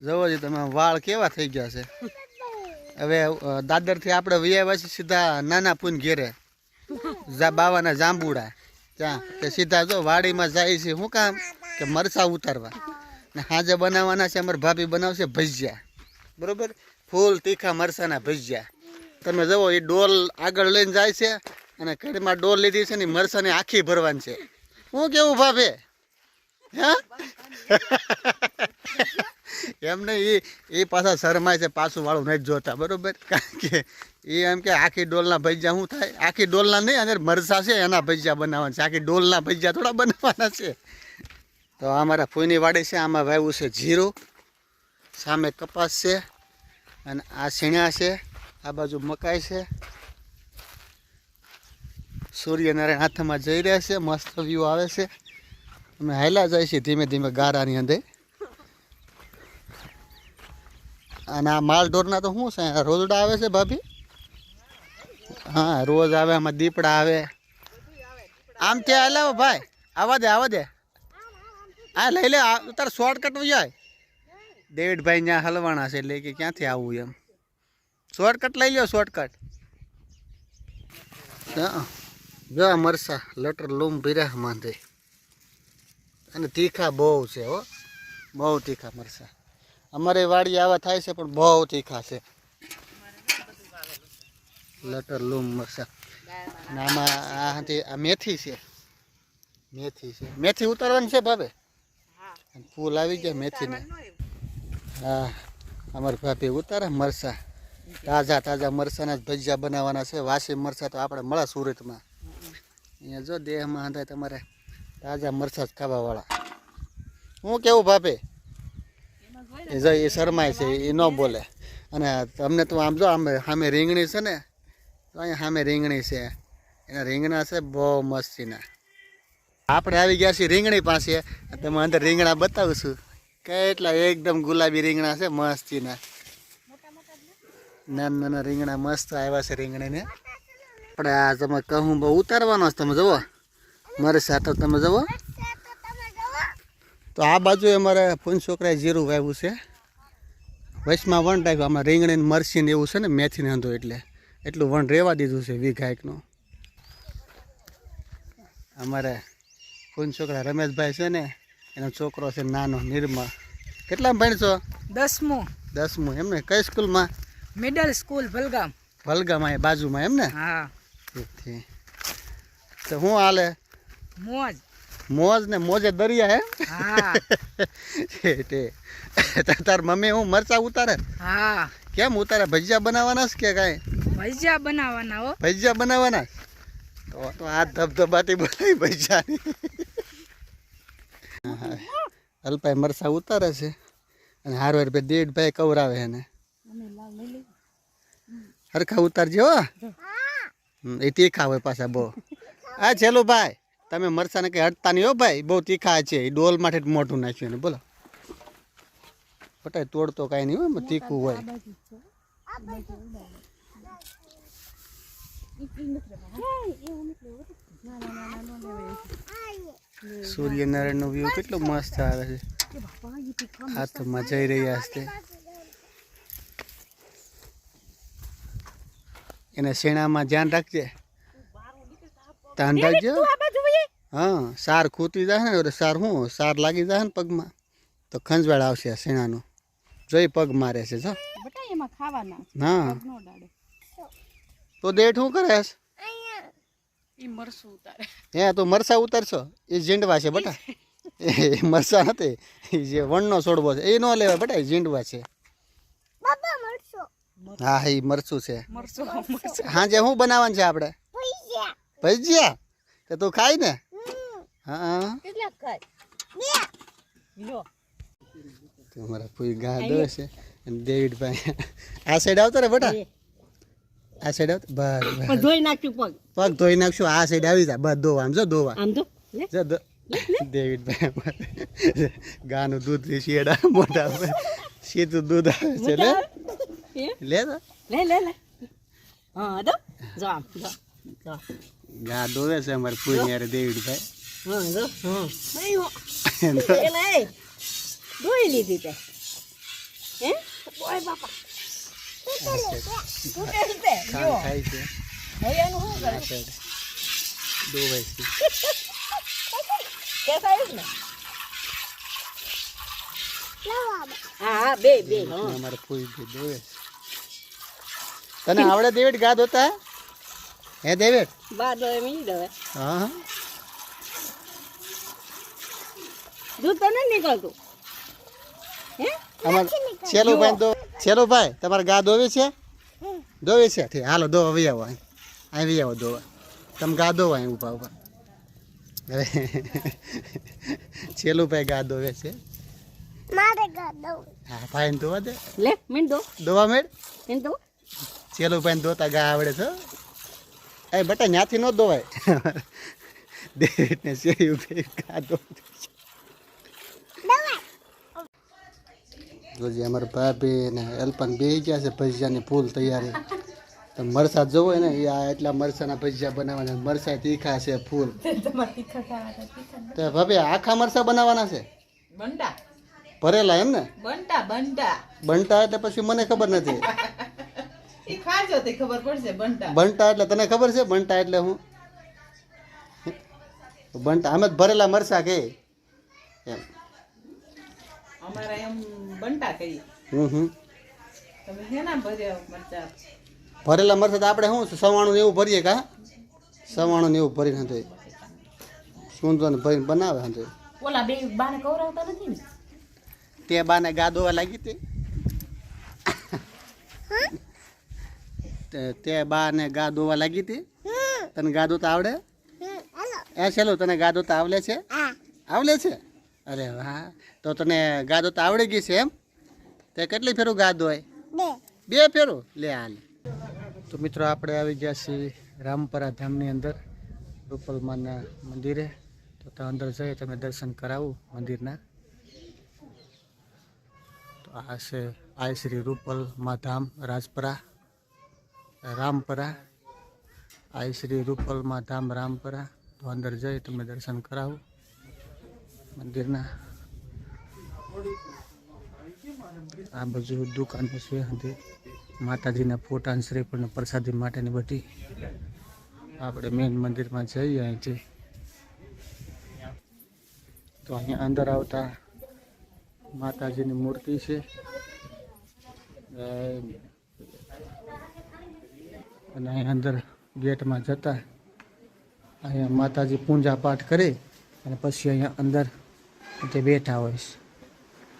જોવો છો તમે વાળ કેવા થઈ ગયા છે। હવે દાદરથી આપણે વૈયા છીએ સીધા નાના પૂન ઘેરે બાવાના જાંબુડા ત્યાં તે સીધા જો વાડીમાં જાય છે। શું કામ કે મરચાં ઉતારવા ને સાંજે બનાવવાના છે। અમારી ભાભી બનાવશે ભજીયા, બરોબર, ફૂલ તીખા મરચાંના ભજીયા। તમે જુઓ એ ડોલ આગળ લઈને જાય છે અને કડીમાં ડોલ લીધી છે ને મરચાંની આખી ભરવાની છે। શું કેવું ભાભી? હે એમને એ પાછા શરમાય છે, પાછું વાળું નથી જોતા, બરોબર, કારણ કે એ એમ કે આખી ડોલના ભજીયા શું થાય? આખી ડોલના નહીં, અંદર મરચાં છે એના ભજીયા બનાવવાના છે, આખી ડોલના ભજીયા થોડા બનાવવાના છે। તો અમારા ફૂઈની વાડી છે, આમાં વાવ્યું છે જીરું, સામે કપાસ છે અને આ સીણ્યા છે, આ બાજુ મકાઈ છે। સૂર્યનારાયણ હાથમાં જઈ રહ્યા છે, મસ્ત વ્યૂ આવે છે। અમે હાલ્યા જાય છે ધીમે ધીમે ગારાની અંદર। અને આ માલ ઢોરના તો શું છે, રોજડા આવે છે ભાભી? હા, રોજ આવે, આમાં દીપડા આવે। આમ ત્યાં હાલાવો ભાઈ, આવા દે હા લઈ લે, તારે શોર્ટકટ જાય। ડેવિડભાઈ ત્યાં હલવાણા છે એટલે કે ક્યાંથી આવવું એમ, શોર્ટકટ લઈ લો, શોર્ટકટ। જો મરસા લટર લૂમ ભીરા માંધે અને તીખા બહુ છે હો, બહુ તીખા મરસા। અમારે વાડી આવા થાય છે પણ બહુ તીખા છે, લટર લૂમ મરસા। અને આમાં આ મેથી છે, મેથી ઉતારવાની છે ભાભી, ફૂલ આવી ગયા મેથીને। હા, અમારે ભાભી ઉતારે મરસા, તાજા તાજા મરસાના જ ભજીયા બનાવવાના છે। વાસી મરસા તો આપણે મળે સુરતમાં, અહીંયા જો દેહમાં હંધાય તમારે તાજા મરસા જ ખાવાવાળા। હું કેવું ભાભી? એ જો એ શરમાય છે, એ ન બોલે। અને તમને તો આમ જો સામે રીંગણી છે ને, તો અહીંયા સામે રીંગણી છે, એના રીંગણા છે બહુ મસ્તીના। આપણે આવી ગયા છીએ રીંગણી પાસે, તમે અંદર રીંગણા બતાવશું, કેટલા એકદમ ગુલાબી રીંગણા છે મસ્તીના, નાના નાના રીંગણા મસ્ત આવ્યા છે રીંગણીને। આપણે આ તમે કહું બહુ ઉતારવાનો છે, તમે જુઓ મરસા તો તમે જુઓ। તો આ બાજુ અમારે ફૂન છોકરાએ જીરું વાવ્યું છે, વચમાં વણ રાખ્યું, આમાં રીંગણી મરચીને એવું છે ને મેથીને હંધો, એટલે એટલું વણ રહેવા દીધું છે વીઘા એકનું। અમારે ફૂન છોકરા રમેશભાઈ છે ને, એનો છોકરો છે નાનો નિર્મળ। કેટલામાં ભણશો? 10મું એમને? કઈ સ્કૂલમાં? મિડલ સ્કૂલ ભલગામ એ બાજુમાં એમ ને? હા। તો શું હાલે? મોજ ને મોજે દરિયા હે? હા। તાર મમ્મી હું મરચા ઉતારે? હા। કેમ ઉતારે? ભજીયા બનાવવાના છે કે કાંઈ? ભજીયા બનાવવાના હો। ભજીયા બનાવવાના? તો આ ધબધબાટી બોલાવી ભજીયાની। અલ્પાઈ મરચા ઉતારે છે અને હારવાર ભાઈ દેડભાઈ કવરાવે એને, હરખા ઉતારજો હો, એ તીખા હોય પાછા બહુ। આ છેલ્લું ભાઈ, તમે મરચાને કંઈ હટતા નહીં હો ભાઈ, બહુ તીખા છે, એ ડોલ માટે મોઢું નાખ્યું એને, બોલો બટાઈ તોડતો કાંઈ નહીં હોય, તીખું હોય। સૂર્યનારાયણ નો વ્યૂ કેટલો મસ્ત આવે છે, હાથમાં જઈ રહ્યા છે એને શેણામાં ધ્યાન રાખજે, ધ્યાન રાખજો। હા, સાર ખૂતી જાય ને, સાર શું સાર લાગી જાય ને પગમાં તો ખંજવાળ આવશે શેણાનું, જોઈ પગ મારે છે જો। હા, તો દેઠ શું કરે? હે, તો મરસા ઉતારશો? એ ઝીંડવા છે બટા, એ મરસા નથી, એ જે વણનો છોડવો છે એ ન લેવાય બટા, એ ઝીંડવા છે। હા, એ મરચું છે। હા, જે શું બનાવવાનું છે આપણે? ભજીયા। તો તું ખાય ને? હા, તમારા ફૂઈ ગા દો છે અને દેવીડભાઈ આ સાઈડ આવતો રે બેટા, આ સાઈડ આવતો, બસ ધોઈ નાખશું, પગ ધોઈ નાખશું, આ સાઈડ આવી જાય, બસ ધોવા, આમ જો ધોવા, આમ તો દેવીડભાઈ ગાનું દૂધ શિયાળા મોઢા સીધું દૂધ આવે છે, લે ગા દોવે છે અમારે ફૂઈ યારે દેવીડભાઈ। હે ઓય બાપા ખાન ખાય છે હવે એનું શું કરે આ સાઈડ દોવાય છે કે સાઈડ ને હા બે અમારે ફૂઈ બી દોવે છે તને આવડે દેવેડ ગા દોતા હે દેવેડ બાદ હવે મી દવે હા હા દૂધ તો નહીં નીકળતું હે અમાર છેલુભાઈ તમારે ગા દોવી છે દોવી છે ઠીક હાલો દો આવી આવો આવી આવો દોવા તમે ગા દો અહીં ઊભા ઊભા હવે છેલુભાઈ ગા દોવે છે હા ભાઈ ને દોવા દે લે મીન દો દોવા મેળ મીન દો છેલુભાઈ દોતા ગા આવડે છે એ બટા ત્યાંથી ન દોવાય દેવેટ ને છેલુભાઈ ગા દો જોજી અમારા ભાભી ને અલ્પન બે ગયા છે ભજીયાની ફૂલ તૈયારી તો મરસા જોવો ને એ આ એટલા મરસાના ભજીયા બનાવવાના મરસા તીખા છે ફૂલ તો ભાભી આખા મરસા બનાવવાના છે બંડા ભરેલા એમ ને બંટા બંટા બનતા એટલે પછી મને ખબર નથી એ ખાજો તે ખબર પડશે બંટા બનતા એટલે તને ખબર છે બનતા એટલે હું બનતા અમે જ ભરેલા મરસા કે એમ અમારા એમ બંટા કહીએ તમે હેના ભર્યા મરચા ભરેલા મરસા તો આપણે શું સવાણું ને એવું ભરીએ કા સવાણું ને એવું ભરીને હતું સુંદર ને ભરીને બનાવે હતું ઓલા બે બાને કવરાવતા નથી ને તે બાને ગા દોવા લાગી હતી તે બાને ગા દોવા લાગી હતી તને ગા દોતા આવડે એ ચલો તને ગા દોતા આવડે છે આવડે છે અરે વાહ તો તને ગા દોતા આવડી ગઈ છે એમ તે કેટલી ફેરું ગા દોય બે ફેરું લે હાલ તો મિત્રો આપણે આવી ગયા છીએ રામપરા ધામની અંદર રૂપલમાના મંદિરે તો ત્યાં અંદર જઈએ તમે દર્શન કરાવું મંદિરના તો આ છે આ શ્રી રૂપલમા ધામ રાજપરા રામપરા આ શ્રી રૂપલમા ધામ રામપરા તો અંદર જઈ તમે દર્શન કરાવું મંદિરના આ બધું દુકાનો છે હતી માતાજીના ફોટા શ્રીફળ પ્રસાદી માટેની બધી આપણે મેન મંદિરમાં જઈએ અહીંથી તો અહીંયા અંદર આવતા માતાજીની મૂર્તિ છે અને અહીં અંદર ગેટમાં જતા અહીંયા માતાજી પૂજા પાઠ કરી અને પછી અહીંયા અંદર તે બેઠા હોય છે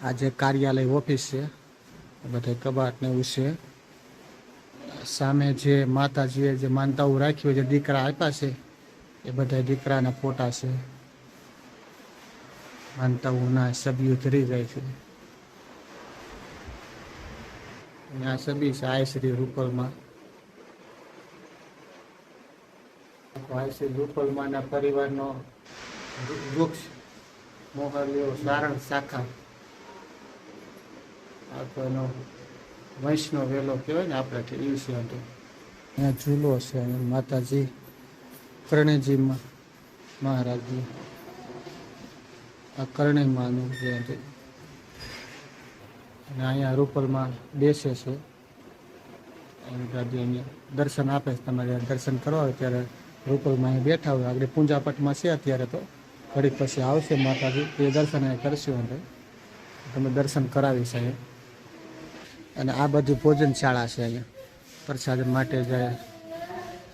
આ જે કાર્યાલય ઓફિસ છે બધા કબાટ ને એવું છે સામે જે માતાજીએ જે માનતાઓ રાખી હોય જે દીકરા આપ્યા છે એ બધા દીકરાના ફોટા છે માનતાઓના સભ્યો ધરી જાય છે અને આ સભી છે આ શ્રી રૂપલમાં આ શ્રી રૂપલમાના પરિવારનો વૃક્ષ મોહલ્યો સારણ શાખા આ તો એનો વંશનો વેલો કહેવાય ને આપણે એ છે હતો અહીંયા ઝૂલો છે અહીંયા માતાજી કરણીજી મહારાજનું આ કરણીમાનું જે હતું અને અહીંયા રૂપલમાં બેસે છે દાદી અહીંયા દર્શન આપે છે તમારે દર્શન કરવા હોય ત્યારે રૂપલમાં અહીં બેઠા હોય આગળ પૂજાપાઠમાં છે અત્યારે તો ઘડી પછી આવશે માતાજી એ દર્શન અહીં કરશું અંદર તમે દર્શન કરાવીશ અહીંયા અને આ બધી ભોજનશાળા છે અહીંયા પ્રસાદ માટે જાય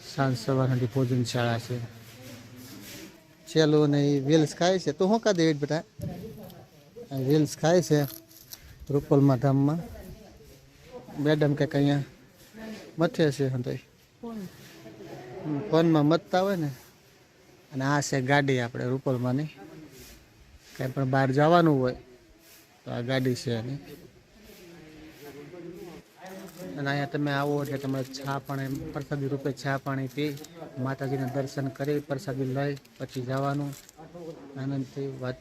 સાંજ સવારની ભોજનશાળા છે ચેલો ને એ વેલ્સ ખાય છે તો શું કા દેવી બેટા વેલ્સ ખાય છે રૂપલમાં ધામમાં મેડમ કંઈક અહીંયા મથે છે તો ફોનમાં મથતા હોય ને અને આ છે ગાડી આપણે રૂપલમાંની કંઈ પણ બહાર જવાનું હોય તો આ ગાડી છે એની અને અહીંયા તમે આવો એટલે તમારે ચા પાણી પ્રસાદી રૂપે ચા પાણી પી માતાજીના દર્શન કરી પ્રસાદી લઈ પછી જવાનું આનંદથી વાત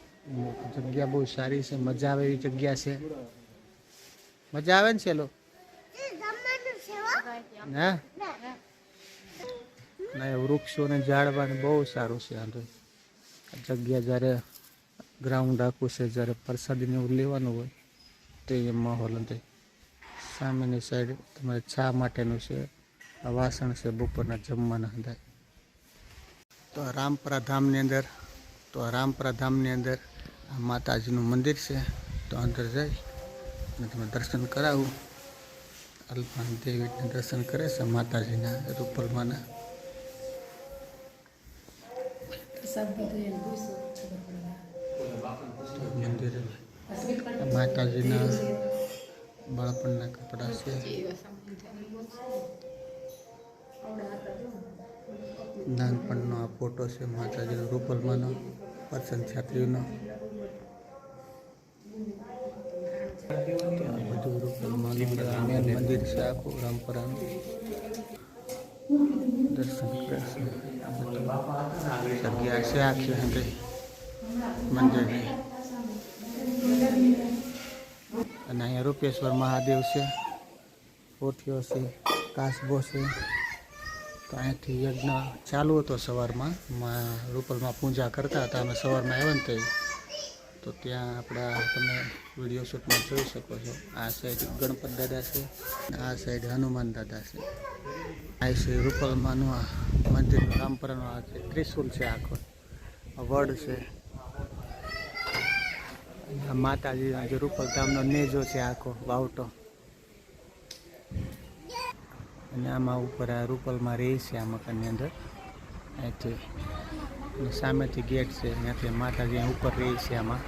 જગ્યા બહુ સારી છે મજા આવે એવી જગ્યા છે મજા આવે ને ચેલો હા ના વૃક્ષો ને ઝાડવાનું બહુ સારું છે આ જગ્યા જ્યારે ગ્રાઉન્ડ આખું છે જ્યારે પ્રસાદીને એવું લેવાનું હોય તો એ માહોલ હતો સામેની સાઈડ તમારે ચા માટેનું છે. આ વાસણ છે બપોરના જમવાના હતા. તો આ રામપરા ધામની અંદર આ માતાજીનું મંદિર છે. તો અંદર જઈ અને તમે દર્શન કરાવું. અલ્પાન દેવીના દર્શન કરે છે માતાજીના રૂપલમાના. મંદિર માતાજીના બાળપણના કપડાં છે. નાનપણનો આ ફોટો છે માતાજીનો રૂપલમાનો પસંદ છાત્રીનો. બધું રૂપલમાનું મેન મંદિર છે આખું રામપરાનું. દર્શન કરે છે. જગ્યા છે આખી અંદર મંદિરની. અને અહીંયા રૂપેશ્વર મહાદેવ છે. પોઠિયો છે, કાસબો છે. તો અહીંયાથી યજ્ઞ ચાલુ હતો સવારમાં. રૂપલમાં પૂજા કરતા હતા. અમે સવારમાં આવ્યા ને તો ત્યાં આપણા તમે વિડીયો શૂટમાં જોઈ શકો છો. આ સાઈડ ગણપત દાદા છે, આ સાઈડ હનુમાન દાદા છે. આ છે રૂપલમાનું આ મંદિર રામપરાનું. આ છે ત્રિશુલ છે આખો, વડ છે. આ માતાજી જે રૂપલ ધામનો નેજો છે આખો વાવટો. અને આમાં ઉપર આ રૂપલમાં રહે છે આ મકાનની અંદર. અહીંથી સામેથી ગેટ છે, ત્યાંથી માતાજી ઉપર રહે છે આમાં.